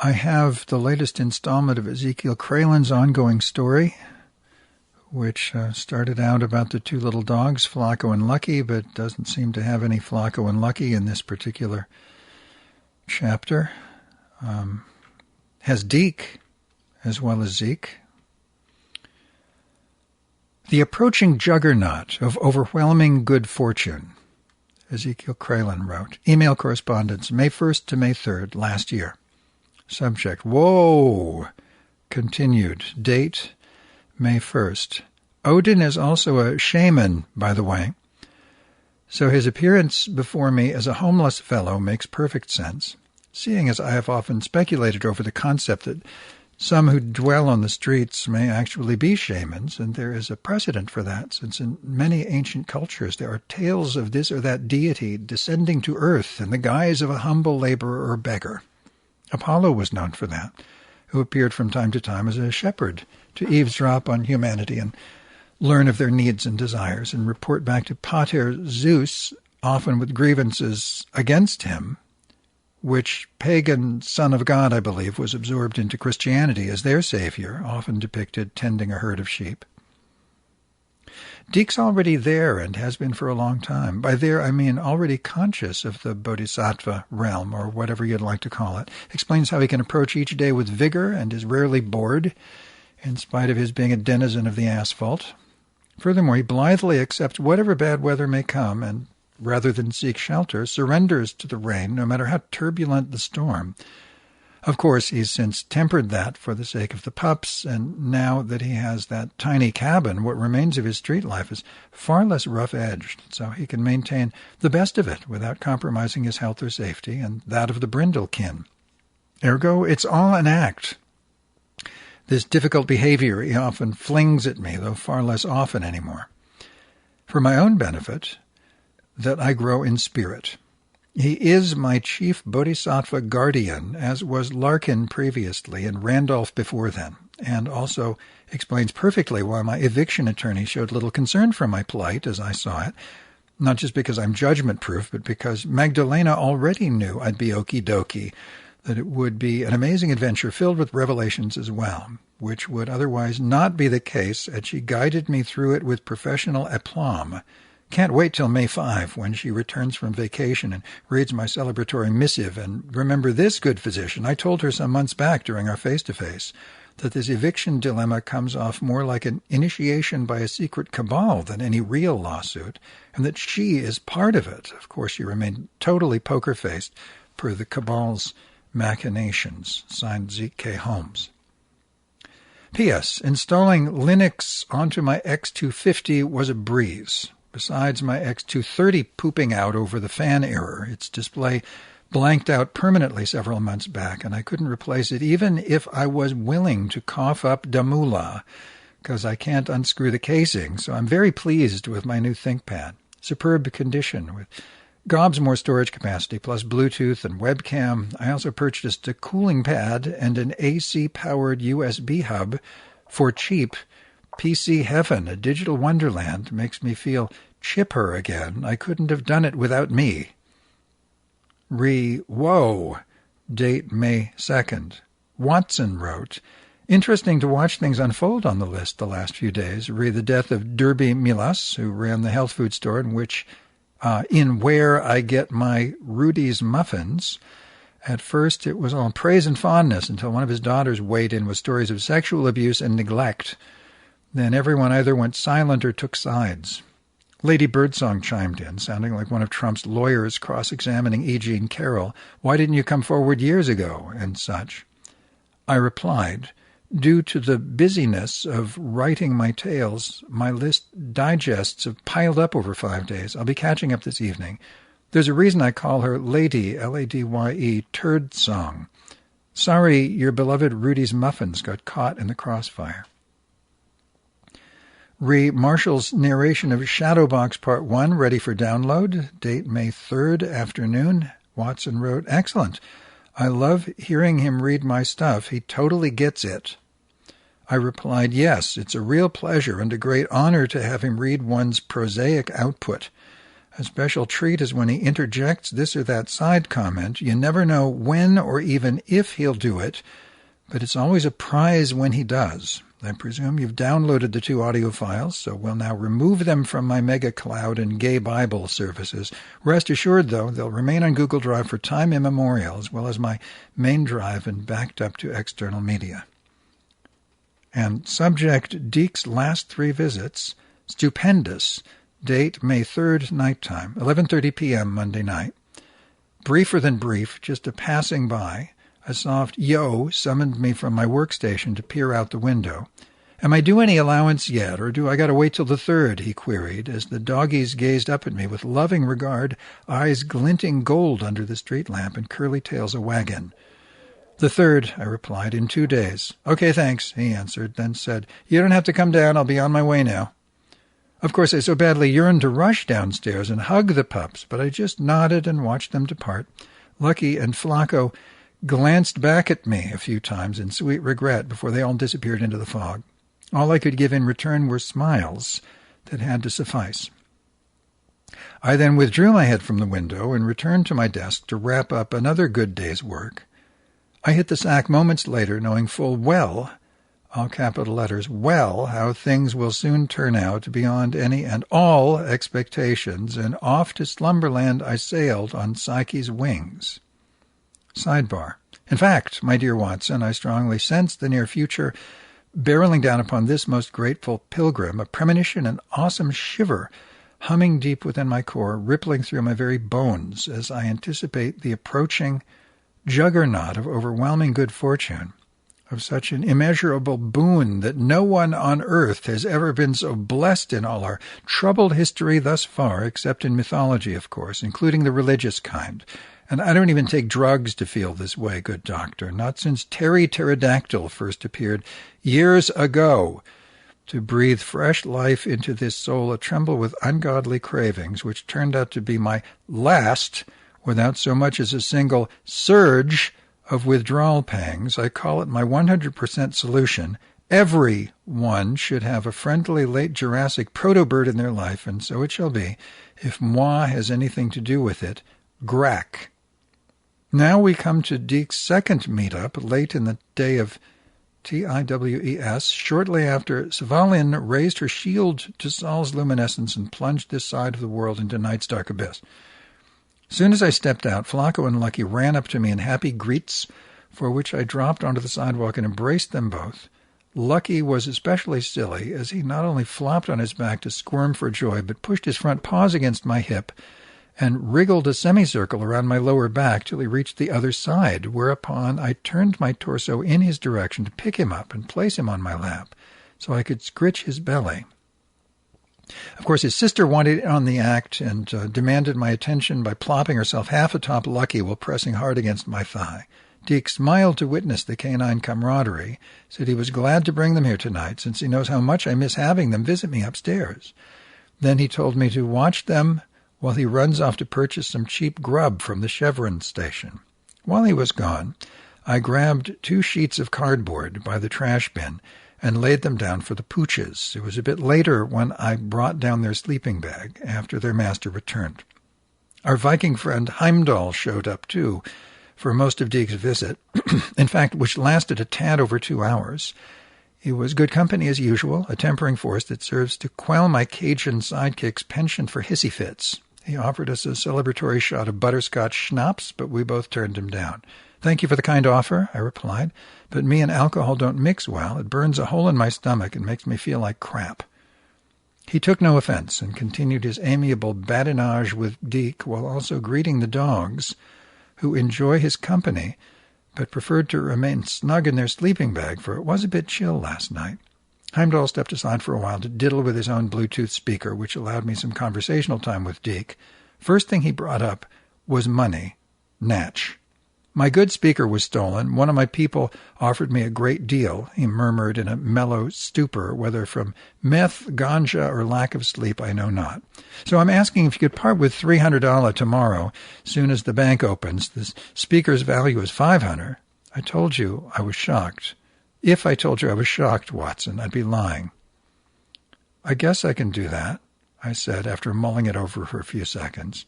I have the latest installment of Ezekiel Kralen's ongoing story, which started out about the two little dogs, Flacco and Lucky, but doesn't seem to have any Flacco and Lucky in this particular chapter. Has Deke as well as Zeke. The approaching juggernaut of overwhelming good fortune, Ezekiel Kralen wrote. Email correspondence, May 1st to May 3rd, last year. Subject, whoa! Continued. Date, May 1st. Odin is also a shaman, by the way, so his appearance before me as a homeless fellow makes perfect sense, seeing as I have often speculated over the concept that some who dwell on the streets may actually be shamans, and there is a precedent for that, since in many ancient cultures there are tales of this or that deity descending to earth in the guise of a humble laborer or beggar. Apollo was known for that, who appeared from time to time as a shepherd to eavesdrop on humanity and learn of their needs and desires and report back to Pater Zeus, often with grievances against him, which pagan son of God, I believe, was absorbed into Christianity as their savior, often depicted tending a herd of sheep. Deke's already there and has been for a long time. By there, I mean already conscious of the bodhisattva realm, or whatever you'd like to call it. Explains how he can approach each day with vigor and is rarely bored, in spite of his being a denizen of the asphalt. Furthermore, he blithely accepts whatever bad weather may come and, rather than seek shelter, surrenders to the rain, no matter how turbulent the storm. Of course, he's since tempered that for the sake of the pups, and now that he has that tiny cabin, what remains of his street life is far less rough-edged, so he can maintain the best of it without compromising his health or safety, and that of the Brindlekin. Ergo, it's all an act. This difficult behavior he often flings at me, though far less often anymore. For my own benefit, that I grow in spirit. He is my chief bodhisattva guardian, as was Larkin previously and Randolph before then, and also explains perfectly why my eviction attorney showed little concern for my plight as I saw it, not just because I'm judgment-proof, but because Magdalena already knew I'd be okie-dokie, that it would be an amazing adventure filled with revelations as well, which would otherwise not be the case, and she guided me through it with professional aplomb. Can't wait till May 5, when she returns from vacation and reads my celebratory missive. And remember this, good physician, I told her some months back during our face-to-face that this eviction dilemma comes off more like an initiation by a secret cabal than any real lawsuit, and that she is part of it. Of course, she remained totally poker-faced per the cabal's machinations. Signed, Zeke K. Holmes. P.S. Installing Linux onto my X250 was a breeze. Besides my X230 pooping out over the fan error, its display blanked out permanently several months back, and I couldn't replace it even if I was willing to cough up Damula, because I can't unscrew the casing, so I'm very pleased with my new ThinkPad. Superb condition, with gobs more storage capacity, plus Bluetooth and webcam. I also purchased a cooling pad and an AC-powered USB hub for cheap. PC heaven, a digital wonderland, makes me feel chipper again. I couldn't have done it without me. Whoa. Date May 2nd. Watson wrote, interesting to watch things unfold on the list the last few days. The death of Derby Milas, who ran the health food store in where I get my Rudy's muffins. At first it was all praise and fondness until one of his daughters weighed in with stories of sexual abuse and neglect. Then everyone either went silent or took sides. Lady Birdsong chimed in, sounding like one of Trump's lawyers cross-examining E. Jean Carroll. Why didn't you come forward years ago? And such. I replied, due to the busyness of writing my tales, my list digests have piled up over 5 days. I'll be catching up this evening. There's a reason I call her Lady, L-A-D-Y-E, Turd Song. Sorry your beloved Rudy's muffins got caught in the crossfire. Marshall's narration of Shadowbox Part 1 ready for download. Date May 3rd, afternoon. Watson wrote, excellent. I love hearing him read my stuff. He totally gets it. I replied, yes, it's a real pleasure and a great honor to have him read one's prosaic output. A special treat is when he interjects this or that side comment. You never know when or even if he'll do it, but it's always a prize when he does. I presume you've downloaded the 2 audio files, so we'll now remove them from my mega cloud and gay Bible services. Rest assured, though, they'll remain on Google Drive for time immemorial, as well as my main drive and backed up to external media. And subject, Deke's last 3 visits, stupendous. Date, May 3rd, nighttime, 11:30 p.m. Monday night. Briefer than brief, just a passing by. A soft yo summoned me from my workstation to peer out the window. Am I due any allowance yet, or do I got to wait till the 3rd, he queried, as the doggies gazed up at me with loving regard, eyes glinting gold under the street lamp and curly tails a wagging. The 3rd, I replied, in 2 days. Okay, thanks, he answered, then said, You don't have to come down, I'll be on my way now. Of course, I so badly yearned to rush downstairs and hug the pups, but I just nodded and watched them depart. Lucky and Flacco glanced back at me a few times in sweet regret before they all disappeared into the fog. All I could give in return were smiles that had to suffice. I then withdrew my head from the window and returned to my desk to wrap up another good day's work. I hit the sack moments later, knowing full well, all capital letters, well, how things will soon turn out beyond any and all expectations, and off to slumberland I sailed on Psyche's wings. Sidebar. In fact, my dear Watson, I strongly sense the near future barreling down upon this most grateful pilgrim, a premonition, an awesome shiver, humming deep within my core, rippling through my very bones as I anticipate the approaching juggernaut of overwhelming good fortune, of such an immeasurable boon that no one on earth has ever been so blessed in all our troubled history thus far, except in mythology, of course, including the religious kind. And I don't even take drugs to feel this way, good doctor, not since Terry Pterodactyl first appeared years ago, to breathe fresh life into this soul a-tremble with ungodly cravings, which turned out to be my last, without so much as a single surge of withdrawal pangs. I call it my 100% solution. Everyone should have a friendly late Jurassic proto-bird in their life, and so it shall be, if moi has anything to do with it. Grack. Now we come to Deke's second meet-up, late in the day of TIWES, shortly after Svalin raised her shield to Sol's luminescence and plunged this side of the world into night's dark abyss. Soon as I stepped out, Flacco and Lucky ran up to me in happy greets, for which I dropped onto the sidewalk and embraced them both. Lucky was especially silly, as he not only flopped on his back to squirm for joy, but pushed his front paws against my hip and wriggled a semicircle around my lower back till he reached the other side, whereupon I turned my torso in his direction to pick him up and place him on my lap so I could scritch his belly. Of course, his sister wanted in on the act and demanded my attention by plopping herself half atop Lucky while pressing hard against my thigh. Deke smiled to witness the canine camaraderie, said he was glad to bring them here tonight, since he knows how much I miss having them visit me upstairs. Then he told me to watch them while he runs off to purchase some cheap grub from the Chevron station. While he was gone, I grabbed 2 sheets of cardboard by the trash bin and laid them down for the pooches. It was a bit later when I brought down their sleeping bag after their master returned. Our Viking friend Heimdall showed up, too, for most of Deke's visit, in fact, which lasted a tad over 2 hours. He was good company as usual, a tempering force that serves to quell my Cajun sidekick's penchant for hissy fits. He offered us a celebratory shot of butterscotch schnapps, but we both turned him down. Thank you for the kind offer, I replied, but me and alcohol don't mix well. It burns a hole in my stomach and makes me feel like crap. He took no offense and continued his amiable badinage with Deke while also greeting the dogs, who enjoy his company, but preferred to remain snug in their sleeping bag, for it was a bit chill last night. Heimdall stepped aside for a while to diddle with his own Bluetooth speaker, which allowed me some conversational time with Deke. First thing he brought up was money. Natch. My good speaker was stolen. One of my people offered me a great deal, he murmured in a mellow stupor, whether from meth, ganja, or lack of sleep, I know not. So I'm asking if you could part with $300 tomorrow, soon as the bank opens. The speaker's value is $500. I told you I was shocked. If I told you I was shocked, Watson, I'd be lying. I guess I can do that. I said, after mulling it over for a few seconds.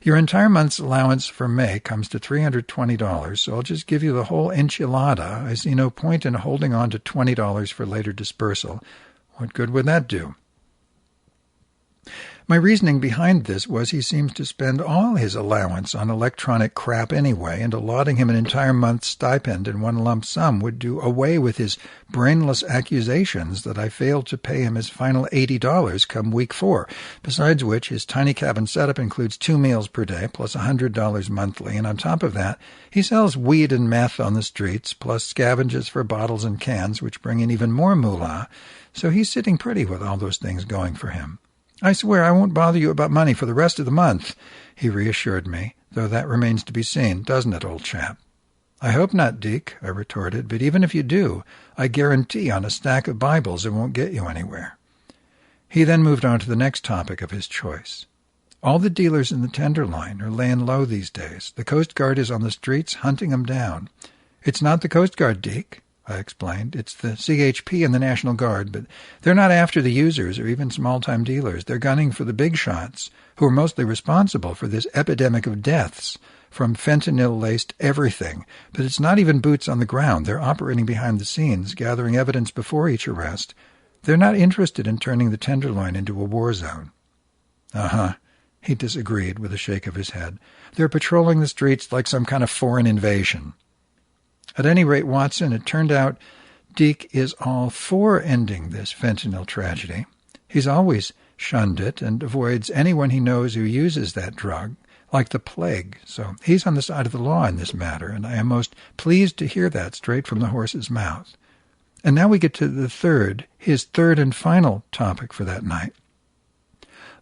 Your entire month's allowance for May comes to $320, so I'll just give you the whole enchilada. I see no point in holding on to $20 for later dispersal. What good would that do? My reasoning behind this was he seems to spend all his allowance on electronic crap anyway, and allotting him an entire month's stipend in one lump sum would do away with his brainless accusations that I failed to pay him his final $80 come week 4, besides which his tiny cabin setup includes 2 meals per day plus $100 monthly, and on top of that, he sells weed and meth on the streets, plus scavenges for bottles and cans, which bring in even more moolah, so he's sitting pretty with all those things going for him. I swear I won't bother you about money for the rest of the month, he reassured me, though that remains to be seen, doesn't it, old chap? I hope not, Deke, I retorted, but even if you do, I guarantee on a stack of Bibles it won't get you anywhere. He then moved on to the next topic of his choice. All the dealers in the Tenderloin are laying low these days. The Coast Guard is on the streets hunting them down. It's not the Coast Guard, Deke, I explained. It's the CHP and the National Guard, but they're not after the users or even small-time dealers. They're gunning for the big shots, who are mostly responsible for this epidemic of deaths from fentanyl-laced everything. But it's not even boots on the ground. They're operating behind the scenes, gathering evidence before each arrest. They're not interested in turning the Tenderloin into a war zone. Uh-huh, he disagreed with a shake of his head. They're patrolling the streets like some kind of foreign invasion. At any rate, Watson, it turned out Deke is all for ending this fentanyl tragedy. He's always shunned it and avoids anyone he knows who uses that drug, like the plague. So he's on the side of the law in this matter, and I am most pleased to hear that straight from the horse's mouth. And now we get to his third and final topic for that night.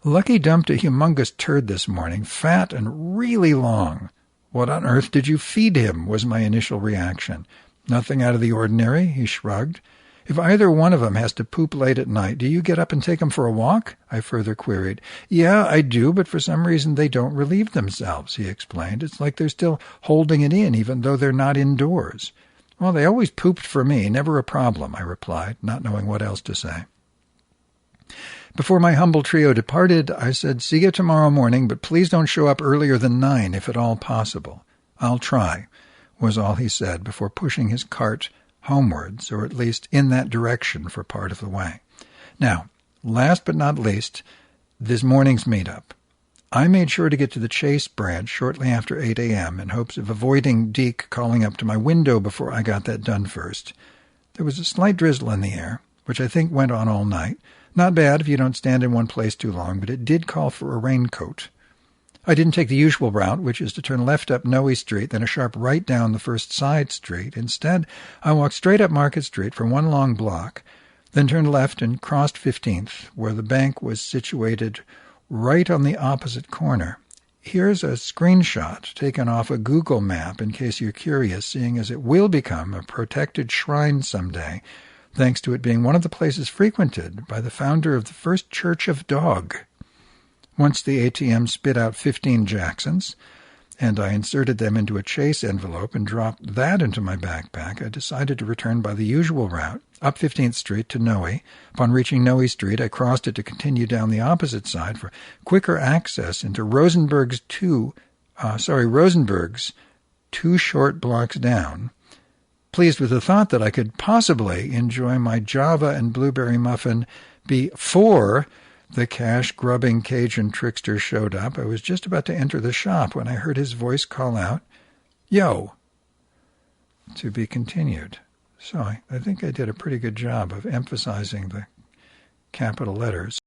Lucky dumped a humongous turd this morning, fat and really long. What on earth did you feed him, was my initial reaction. Nothing out of the ordinary, he shrugged. If either one of them has to poop late at night, do you get up and take them for a walk? I further queried. Yeah, I do, but for some reason they don't relieve themselves, he explained. It's like they're still holding it in, even though they're not indoors. Well, they always pooped for me, never a problem, I replied, not knowing what else to say. Before my humble trio departed, I said, see you tomorrow morning, but please don't show up earlier than 9, if at all possible. I'll try, was all he said before pushing his cart homewards, or at least in that direction for part of the way. Now, last but not least, this morning's meetup. I made sure to get to the Chase branch shortly after 8 a.m. in hopes of avoiding Deke calling up to my window before I got that done first. There was a slight drizzle in the air, which I think went on all night. Not bad if you don't stand in one place too long, but it did call for a raincoat. I didn't take the usual route, which is to turn left up Noe Street, then a sharp right down the first side street. Instead, I walked straight up Market Street for one long block, then turned left and crossed 15th, where the bank was situated right on the opposite corner. Here's a screenshot taken off a Google map in case you're curious, seeing as it will become a protected shrine someday, thanks to it being one of the places frequented by the founder of the first Church of Dog. Once the ATM spit out 15 Jacksons, and I inserted them into a Chase envelope and dropped that into my backpack, I decided to return by the usual route, up 15th Street to Noe. Upon reaching Noe Street, I crossed it to continue down the opposite side for quicker access into Rosenberg's 2 short blocks down, pleased with the thought that I could possibly enjoy my Java and blueberry muffin before the cash-grubbing Cajun trickster showed up. I was just about to enter the shop when I heard his voice call out, "Yo!" To be continued. So I think I did a pretty good job of emphasizing the capital letters.